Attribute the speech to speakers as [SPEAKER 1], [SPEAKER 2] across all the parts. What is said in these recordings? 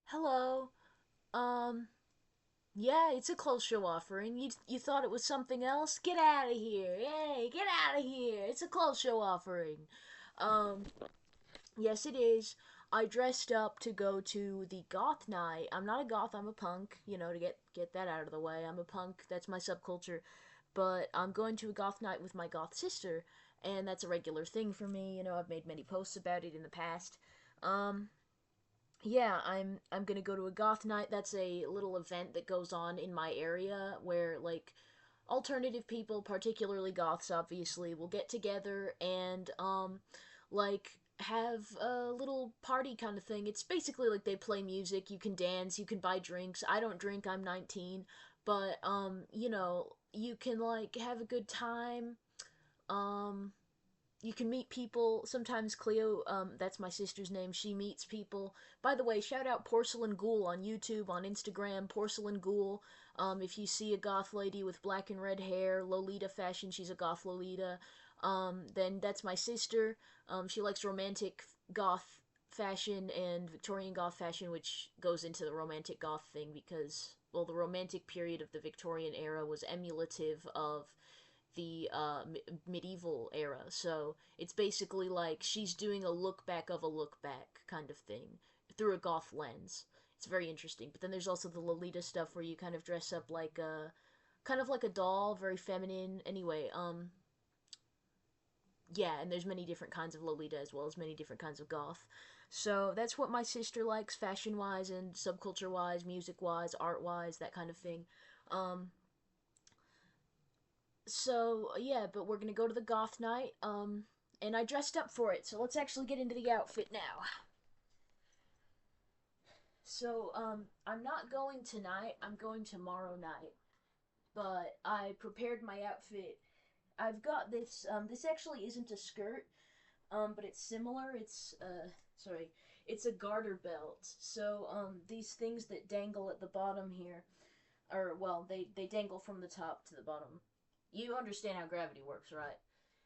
[SPEAKER 1] Hello. Um, yeah, it's a close show offering. You thought it was something else? Get out of here. Hey, get out of here. It's a close show offering. Um, yes it is. I dressed up to go to the goth night. I'm not a goth, I'm a punk, to get that out of the way. I'm a punk. That's my subculture. But I'm going to a goth night with my goth sister, and that's a regular thing for me. I've made many posts about it in the past. Um, yeah, I'm gonna go to a goth night. That's a little event that goes on in my area where like alternative people, particularly goths, obviously, will get together and like have a little party kind of thing. It's basically like they play music, you can dance, you can buy drinks. I don't drink, I'm 19, but you can like have a good time. Um you can meet people. Sometimes Cleo, that's my sister's name, she meets people. By the way, shout out Porcelain Ghoul on YouTube, on Instagram, Porcelain Ghoul. If you see a goth lady with black and red hair, Lolita fashion, she's a goth Lolita. Then that's my sister. She likes romantic goth fashion and Victorian goth fashion, which goes into the romantic goth thing because, well, the romantic period of the Victorian era was emulative of the medieval era. So it's basically like she's doing a look back of a look back kind of thing through a goth lens. It's very interesting. But then there's also the Lolita stuff where you kind of dress up like a kind of like a doll, very feminine. Anyway, yeah, and there's many different kinds of Lolita as well as many different kinds of goth. So that's what my sister likes fashion wise and subculture wise, music wise, art wise, that kind of thing. Um, So yeah, but we're gonna go to the goth night. And I dressed up for it. So let's actually get into the outfit now. So I'm not going tonight. I'm going tomorrow night. But I prepared my outfit. I've got this. This actually isn't a skirt. But it's similar. Sorry, it's a garter belt. So these things that dangle at the bottom here, or well, they dangle from the top to the bottom. You understand how gravity works, right?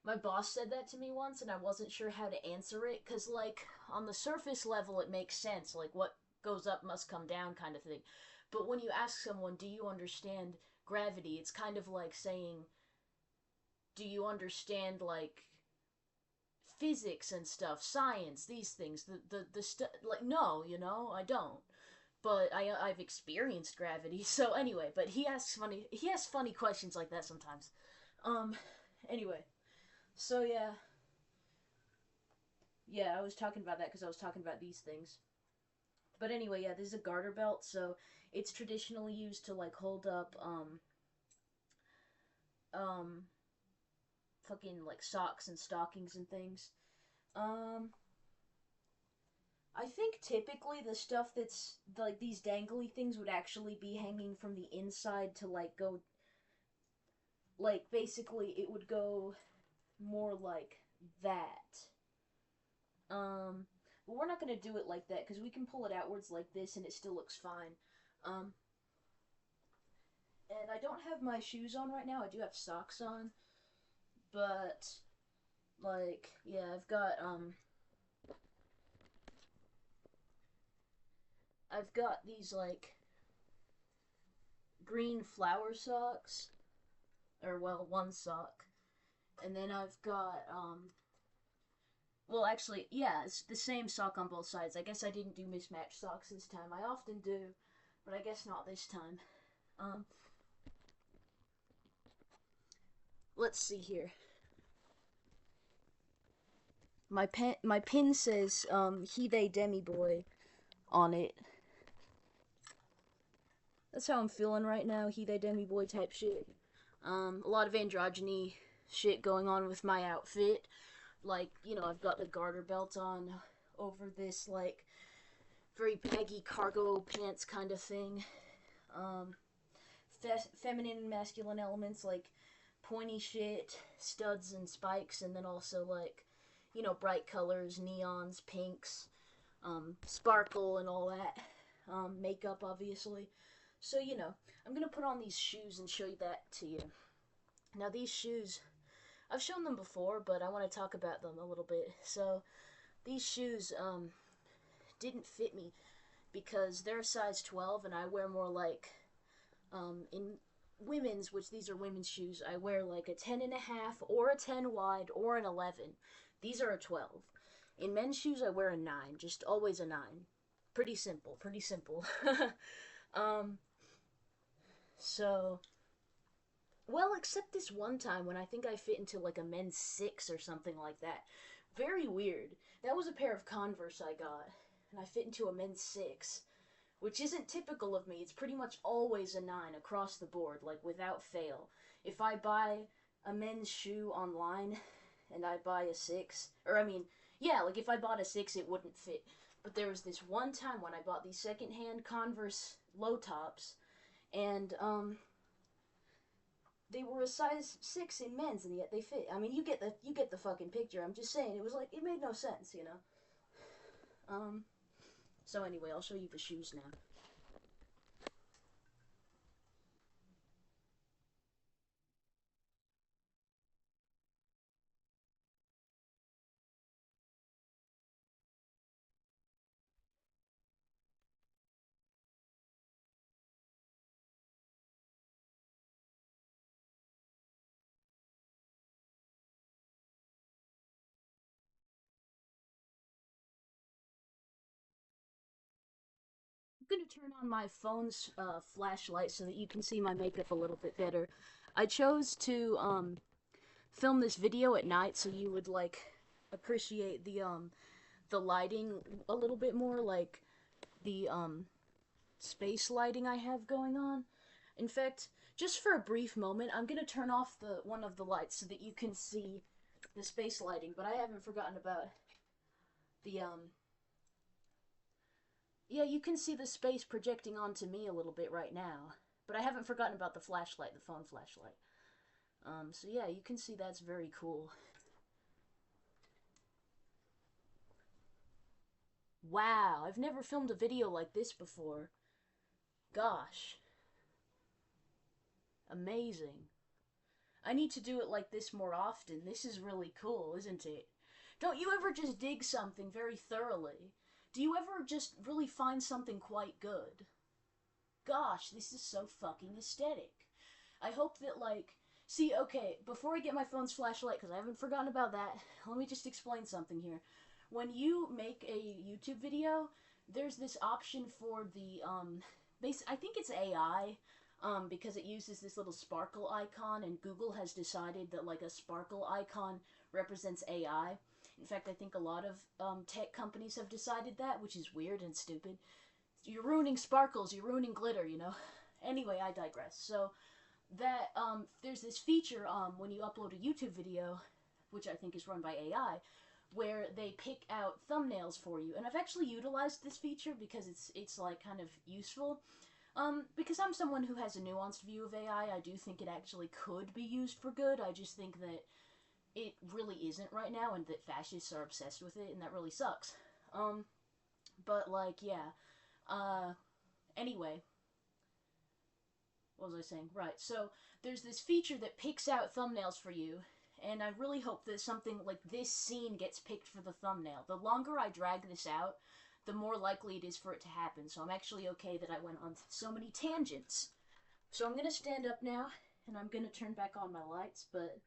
[SPEAKER 1] My boss said that to me once, and I wasn't sure how to answer it, because, like, on the surface level, it makes sense. Like, what goes up must come down, kind of thing. But when you ask someone, do you understand gravity? It's kind of like saying, do you understand, like, physics and stuff, science, these things? The stuff, like, no, I don't. But I've experienced gravity, so anyway, but he asks funny questions like that sometimes. Um, anyway, so yeah, I was talking about that because I was talking about these things. But anyway, yeah, this is a garter belt, so it's traditionally used to like hold up um fucking like socks and stockings and things. Um I think typically the stuff that's like these dangly things would actually be hanging from the inside to like go like basically it would go more like that. Um but we're not going to do it like that because we can pull it outwards like this and it still looks fine. Um and I don't have my shoes on right now. I do have socks on, but like yeah, I've got these like green flower socks, or well, one sock, and then I've got well, actually, yeah, it's the same sock on both sides. I guess I didn't do mismatched socks this time. I often do, but I guess not this time. Um, let's see here. My pin says he they demi boy on it. That's how I'm feeling right now. He they demi boy type shit. A lot of androgyny shit going on with my outfit. Like, I've got the garter belt on over this, like, very baggy cargo pants kind of thing. Um, feminine and masculine elements, like pointy shit, studs and spikes, and then also, like, bright colors, neons, pinks, sparkle, and all that. Makeup, obviously. So, I'm gonna put on these shoes and show you that to you. Now, these shoes, I've shown them before, but I want to talk about them a little bit. So, these shoes didn't fit me because they're size 12 and I wear more like, in women's, which these are women's shoes, I wear like a 10 and a half or a 10 wide or an 11. These are a 12. In men's shoes, I wear a 9, just always a 9. Pretty simple, pretty simple. um, so, well, except this one time when I think I fit into like a men's 6 or something like that. Very weird. That was a pair of Converse I got, and I fit into a men's 6, which isn't typical of me. It's pretty much always a 9 across the board, like without fail. If I buy a men's shoe online and I buy a 6, or I mean, yeah, like if I bought a 6, it wouldn't fit. But there was this one time when I bought these secondhand Converse low tops, and they were a size 6 in men's, and yet they fit. I mean, you get the fucking picture. I'm just saying, it was like it made no sense, you know. So anyway, I'll show you the shoes now. I'm gonna turn on my phone's flashlight so that you can see my makeup a little bit better. I chose to film this video at night so you would like appreciate the lighting a little bit more, like the space lighting I have going on. In fact, just for a brief moment, I'm gonna turn off the one of the lights so that you can see the space lighting, but I haven't forgotten about the yeah, you can see the space projecting onto me a little bit right now. But I haven't forgotten about the flashlight, the phone flashlight. So yeah, you can see that's very cool. Wow, I've never filmed a video like this before. Gosh. Amazing. I need to do it like this more often. This is really cool, isn't it? Don't you ever just dig something very thoroughly? Do you ever just really find something quite good? Gosh, this is so fucking aesthetic. I hope that, like, see, okay, before I get my phone's flashlight, because I haven't forgotten about that, let me just explain something here. When you make a YouTube video, there's this option for the, I think it's AI, because it uses this little sparkle icon, and Google has decided that, like, a sparkle icon represents AI. In fact, I think a lot of, tech companies have decided that, which is weird and stupid. You're ruining sparkles, you're ruining glitter, you know? Anyway, I digress. So, that there's this feature when you upload a YouTube video, which I think is run by AI, where they pick out thumbnails for you. And I've actually utilized this feature because it's like kind of useful. Because I'm someone who has a nuanced view of AI, I do think it actually could be used for good. I just think that it really isn't right now, and that fascists are obsessed with it, and that really sucks. But like, yeah. Anyway, what was I saying? Right, so there's this feature that picks out thumbnails for you, and I really hope that something like this scene gets picked for the thumbnail. The longer I drag this out, the more likely it is for it to happen, so I'm actually okay that I went on so many tangents. So I'm gonna stand up now, and I'm gonna turn back on my lights, but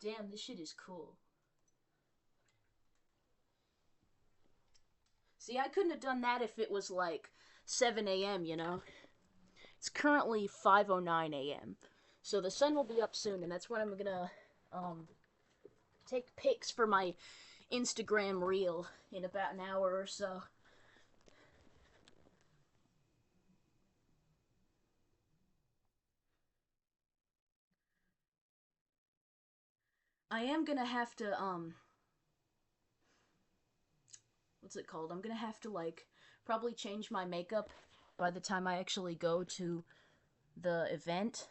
[SPEAKER 1] damn, this shit is cool. See, I couldn't have done that if it was like 7 a.m., you know? It's currently 5:09 a.m. So the sun will be up soon, and that's when I'm gonna take pics for my Instagram reel in about an hour or so. I am gonna have to what's it called? I'm gonna have to like probably change my makeup by the time I actually go to the event.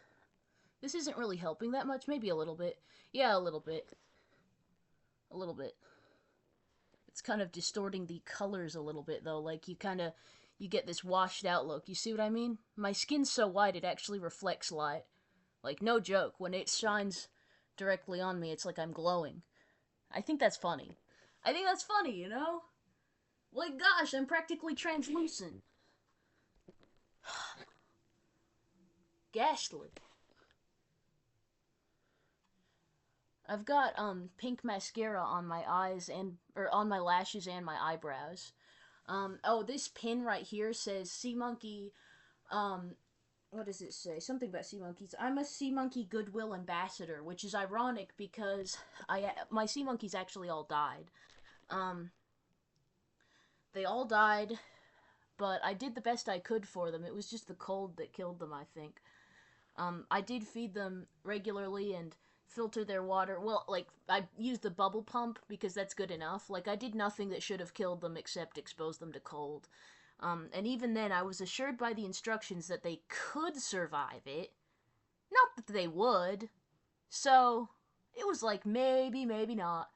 [SPEAKER 1] This isn't really helping that much, maybe a little bit. Yeah, a little bit. A little bit. It's kind of distorting the colors a little bit though. Like you get this washed out look. You see what I mean? My skin's so white it actually reflects light. Like no joke, when it shines directly on me, it's like I'm glowing. I think that's funny. I think that's funny, you know? Like gosh, I'm practically translucent. Ghastly. I've got pink mascara on my eyes and or on my lashes and my eyebrows. Oh, this pin right here says Sea Monkey. What does it say? Something about sea monkeys. I'm a sea monkey goodwill ambassador, which is ironic because my sea monkeys actually all died. Um, they all died, but I did the best I could for them. It was just the cold that killed them, I think. I did feed them regularly and filter their water. Well, like, I used the bubble pump because that's good enough. Like, I did nothing that should have killed them except expose them to cold. And even then, I was assured by the instructions that they could survive it. Not that they would. So, it was like, maybe, maybe not.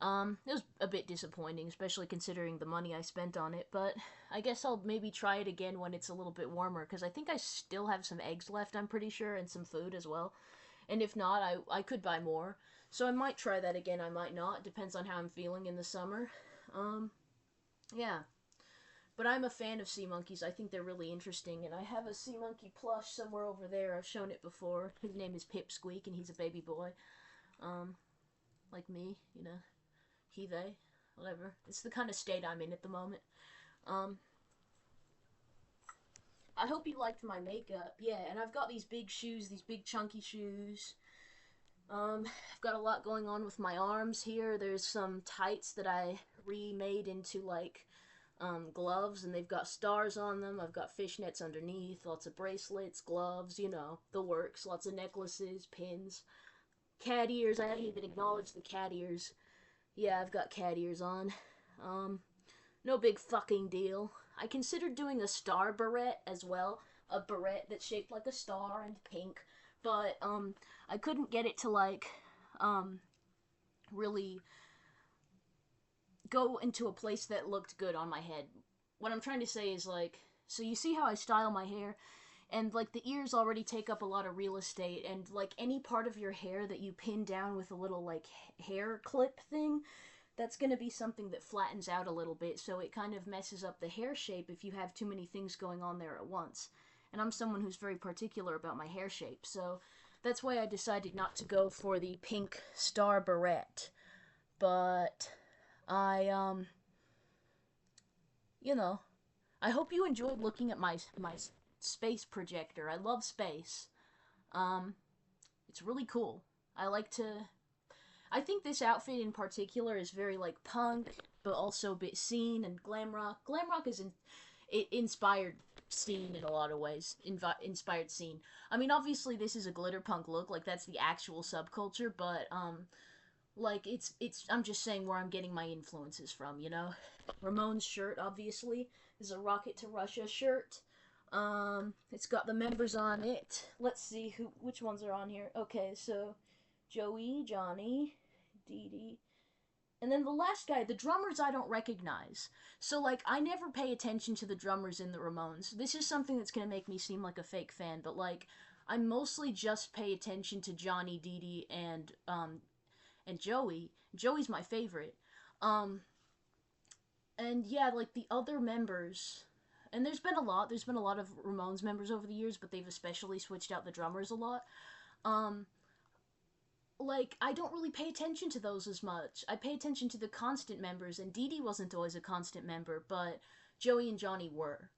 [SPEAKER 1] It was a bit disappointing, especially considering the money I spent on it, but I guess I'll maybe try it again when it's a little bit warmer, because I think I still have some eggs left, I'm pretty sure, and some food as well. And if not, I could buy more. So I might try that again, I might not. Depends on how I'm feeling in the summer. Um, yeah. But I'm a fan of sea monkeys. I think they're really interesting, and I have a sea monkey plush somewhere over there. I've shown it before. His name is Pipsqueak, and he's a baby boy. Um, like me, you know. He, they, whatever. It's the kind of state I'm in at the moment. Um, I hope you liked my makeup. Yeah, and I've got these big shoes, these big chunky shoes. I've got a lot going on with my arms here. There's some tights that I remade into like gloves, and they've got stars on them. I've got fishnets underneath, lots of bracelets, gloves, you know, the works, lots of necklaces, pins, cat ears. I haven't even acknowledged the cat ears. Yeah, I've got cat ears on. Um, no big fucking deal. I considered doing a star beret as well, a beret that's shaped like a star and pink, but I couldn't get it to like um really go into a place that looked good on my head. What I'm trying to say is like, so you see how I style my hair, and like the ears already take up a lot of real estate, and like any part of your hair that you pin down with a little like hair clip thing, that's going to be something that flattens out a little bit, so it kind of messes up the hair shape if you have too many things going on there at once. And I'm someone who's very particular about my hair shape, so that's why I decided not to go for the pink star barrette. But I you know, I hope you enjoyed looking at my space projector. I love space. Um it's really cool. I like to I think this outfit in particular is very like punk, but also a bit scene and glam rock. Glam rock is it inspired scene in a lot of ways. Inspired scene. I mean, obviously this is a glitter punk look, like that's the actual subculture, but like it's. I'm just saying where I'm getting my influences from. You know, Ramon's shirt obviously is a Rocket to Russia shirt. It's got the members on it. Let's see which ones are on here. Okay, so Joey, Johnny, Dee Dee. And then the last guy, the drummers I don't recognize. So, like, I never pay attention to the drummers in the Ramones. This is something that's gonna make me seem like a fake fan, but, like, I mostly just pay attention to Johnny, Dee Dee, and Joey. Joey's my favorite. Um, and yeah, like, the other members... And there's been a lot of Ramones members over the years, but they've especially switched out the drummers a lot. Um, like I don't really pay attention to those as much. I pay attention to the constant members, and Dee Dee wasn't always a constant member, but Joey and Johnny were.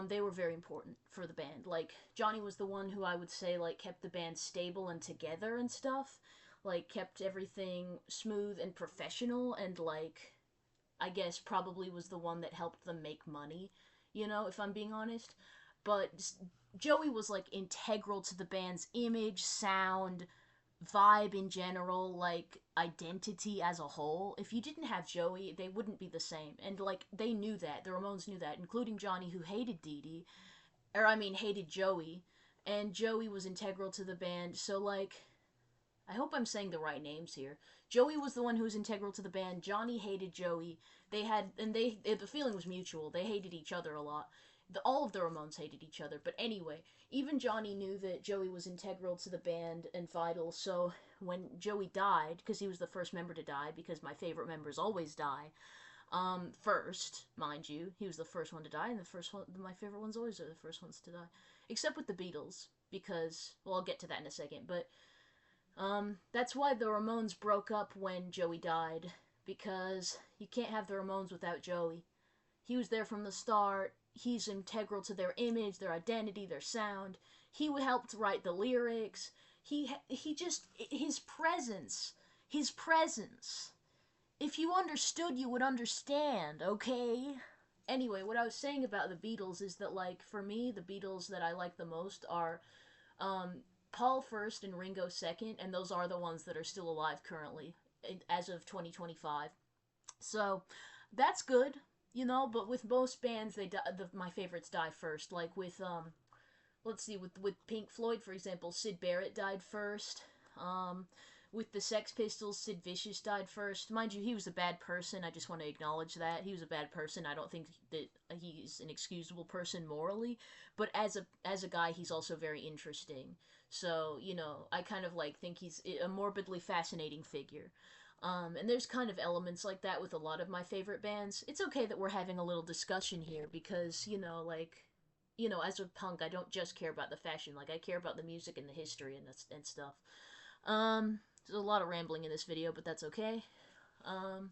[SPEAKER 1] They were very important for the band. Like Johnny was the one who I would say like kept the band stable and together and stuff. Like kept everything smooth and professional, and like I guess probably was the one that helped them make money. You know, if I'm being honest. But Joey was like integral to the band's image, sound, vibe in general, like identity as a whole. If you didn't have Joey, they wouldn't be the same. And like they knew that. The Ramones knew that, including Johnny, who hated Dee Dee, or I mean hated Joey, and Joey was integral to the band. So like I hope I'm saying the right names here. Joey was the one who was integral to the band. Johnny hated Joey. They had, and the feeling was mutual. They hated each other a lot. All of the Ramones hated each other. But anyway, even Johnny knew that Joey was integral to the band and vital. So when Joey died, because he was the first member to die, because my favorite members always die, first, mind you, he was the first one to die, and the first one, my favorite ones always are the first ones to die, except with the Beatles. because, well, I'll get to that in a second, but that's why the Ramones broke up when Joey died, because you can't have the Ramones without Joey. He was there from the start. He's integral to their image, their identity, their sound. He helped write the lyrics. He just his presence. If you understood, you would understand, okay? Anyway, what I was saying about the Beatles is that, like, for me, the Beatles that I like the most are Paul first and Ringo second, and those are the ones that are still alive currently, as of 2025. So that's good, you know. But with most bands, my favorites die first. Like with let's see, with Pink Floyd, for example, Sid Barrett died first. With the Sex Pistols, Sid Vicious died first. Mind you, he was a bad person. I just want to acknowledge that he was a bad person. I don't think that he's an excusable person morally, but as a guy, he's also very interesting. So you know, I kind of like think he's a morbidly fascinating figure. And there's kind of elements like that with a lot of my favorite bands. It's okay that we're having a little discussion here because, you know, like, you know, as a punk, I don't just care about the fashion. Like, I care about the music and the history and stuff. There's a lot of rambling in this video, but that's okay. Um,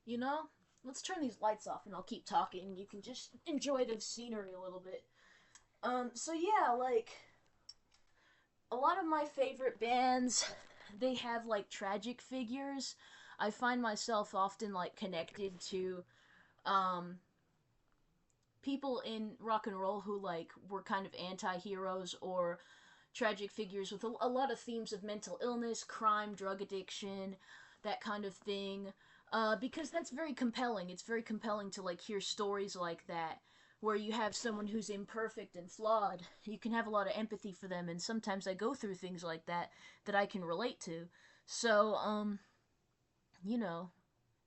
[SPEAKER 1] you know, let's turn these lights off and I'll keep talking. You can just enjoy the scenery a little bit. So yeah, like, a lot of my favorite bands, they have like tragic figures. I find myself often like connected to um people in rock and roll who like were kind of anti-heroes or tragic figures with a lot of themes of mental illness, crime, drug addiction, that kind of thing. Because that's very compelling. It's very compelling to like hear stories like that where you have someone who's imperfect and flawed. You can have a lot of empathy for them, and sometimes I go through things like that that I can relate to. So, you know,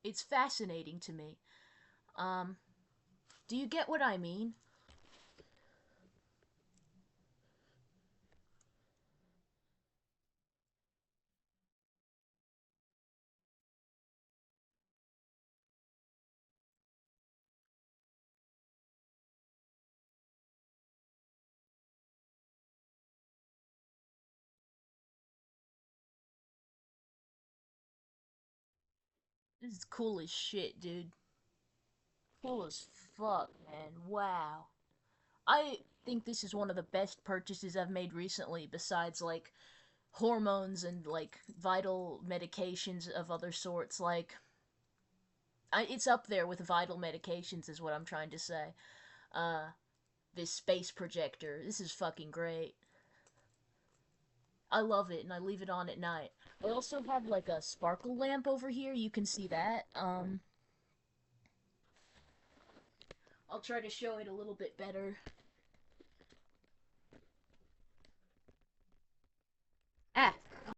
[SPEAKER 1] it's fascinating to me. Um, do you get what I mean? This is cool as shit, dude. Cool as fuck, man. Wow. I think this is one of the best purchases I've made recently, besides like hormones and like vital medications of other sorts. Like, it's up there with vital medications, is what I'm trying to say. Uh, this space projector, this is fucking great. I love it, and I leave it on at night. I also have like a sparkle lamp over here. You can see that. I'll try to show it a little bit better. Ah,